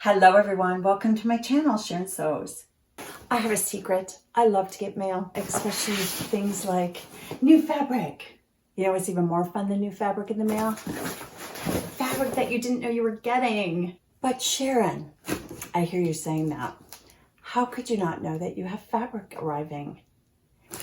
Hello everyone, welcome to my channel, Sharon Sews. I have a secret. I love to get mail, especially things like new fabric. You know what's even more fun than new fabric in the mail? Fabric that you didn't know you were getting. But Sharon, I hear you saying that. How could you not know that you have fabric arriving?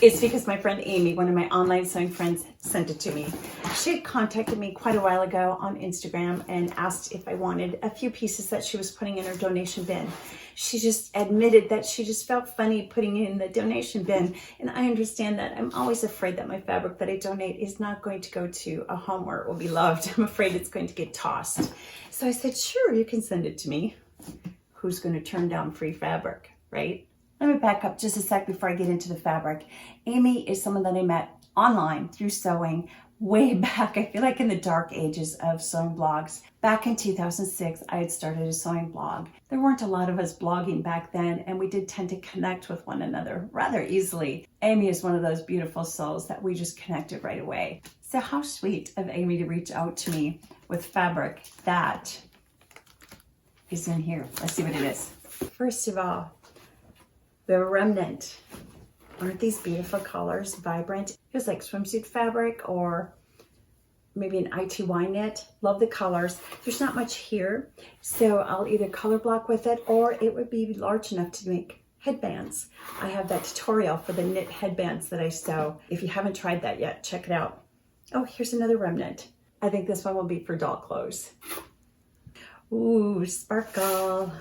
It's because my friend Amy, one of my online sewing friends, sent it to me. She had contacted me quite a while ago on Instagram and asked if I wanted a few pieces that she was putting in her donation bin. She just admitted that she just felt funny putting it in the donation bin. And I understand that. I'm always afraid that my fabric that I donate is not going to go to a home where it will be loved. I'm afraid it's going to get tossed. So I said, sure, you can send it to me. Who's going to turn down free fabric, right? Let me back up just a sec before I get into the fabric. Amy is someone that I met online through sewing way back, I feel like in the dark ages of sewing blogs. Back in 2006, I had started a sewing blog. There weren't a lot of us blogging back then, and we did tend to connect with one another rather easily. Amy is one of those beautiful souls that we just connected right away. So how sweet of Amy to reach out to me with fabric that is in here. Let's see what it is. First of all, the remnant. Aren't these beautiful colors? Vibrant. Feels like swimsuit fabric or maybe an ITY knit. Love the colors. There's not much here, so I'll either color block with it or it would be large enough to make headbands. I have that tutorial for the knit headbands that I sew. If you haven't tried that yet, check it out. Oh, here's another remnant. I think this one will be for doll clothes. Ooh, sparkle.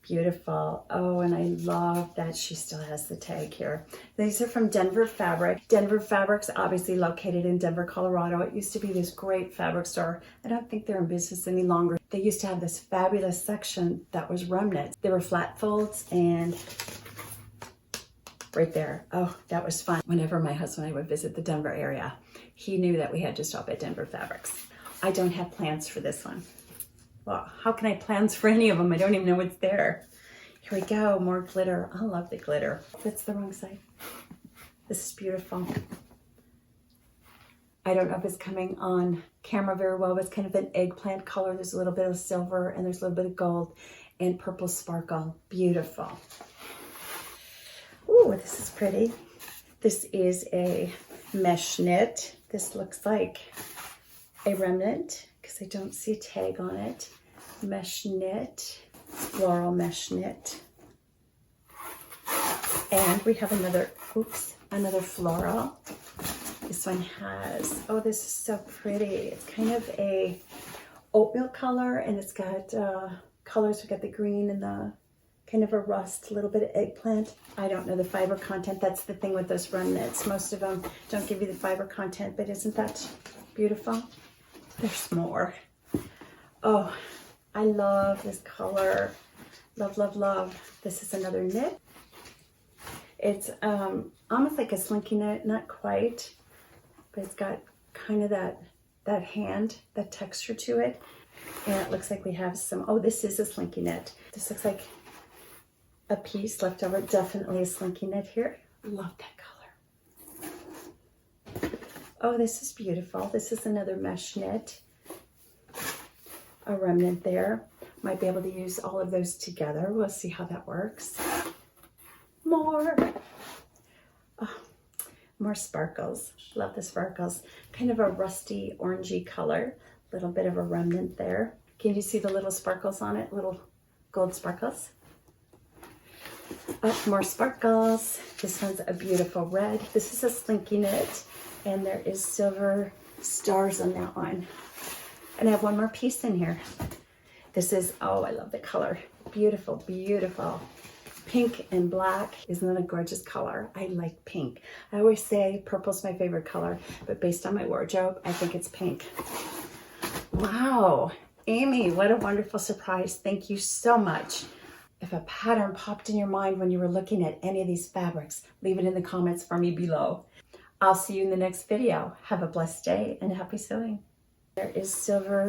Beautiful. Oh, and I love that she still has the tag here. These are from Denver Fabric. Denver Fabric's obviously located in Denver, Colorado. It used to be this great fabric store. I don't think they're in business any longer. They used to have this fabulous section that was remnants. They were flat folds and right there. Oh, that was fun. Whenever my husband and I would visit the Denver area, he knew that we had to stop at Denver Fabrics. I don't have plans for this one. Well, how can I have plans for any of them? I don't even know what's there. Here we go, more glitter. I love the glitter. That's the wrong side. This is beautiful. I don't know if it's coming on camera very well, but it's kind of an eggplant color. There's a little bit of silver and there's a little bit of gold and purple sparkle. Beautiful. Ooh, this is pretty. This is a mesh knit. This looks like a remnant because I don't see a tag on it. Mesh knit, floral mesh knit. And we have another floral. This one has, oh, this is so pretty. It's kind of a oatmeal color and it's got colors. We got the green and the kind of a rust, a little bit of eggplant. I don't know the fiber content. That's the thing with those remnants. Most of them don't give you the fiber content, but isn't that beautiful? There's more. Oh, I love this color. Love, love, love. This is another knit. It's almost like a slinky knit, not quite, but it's got kind of that hand, that texture to it. And it looks like we have some, oh, this is a slinky knit. This looks like a piece left over. Definitely a slinky knit here. Love that color. Oh, this is beautiful. This is another mesh knit. A remnant there. Might be able to use all of those together. We'll see how that works. More. Oh, more sparkles. Love the sparkles. Kind of a rusty orangey color. A little bit of a remnant there. Can you see the little sparkles on it? Little gold sparkles. Oh, more sparkles. This one's a beautiful red. This is a slinky knit. And there is silver stars on that one. And I have one more piece in here. This is, oh, I love the color. Beautiful, beautiful. Pink and black. Isn't that a gorgeous color? I like pink. I always say purple's my favorite color, but based on my wardrobe, I think it's pink. Wow. Amy, what a wonderful surprise. Thank you so much. If a pattern popped in your mind when you were looking at any of these fabrics, leave it in the comments for me below. I'll see you in the next video. Have a blessed day and happy sewing. There is silver.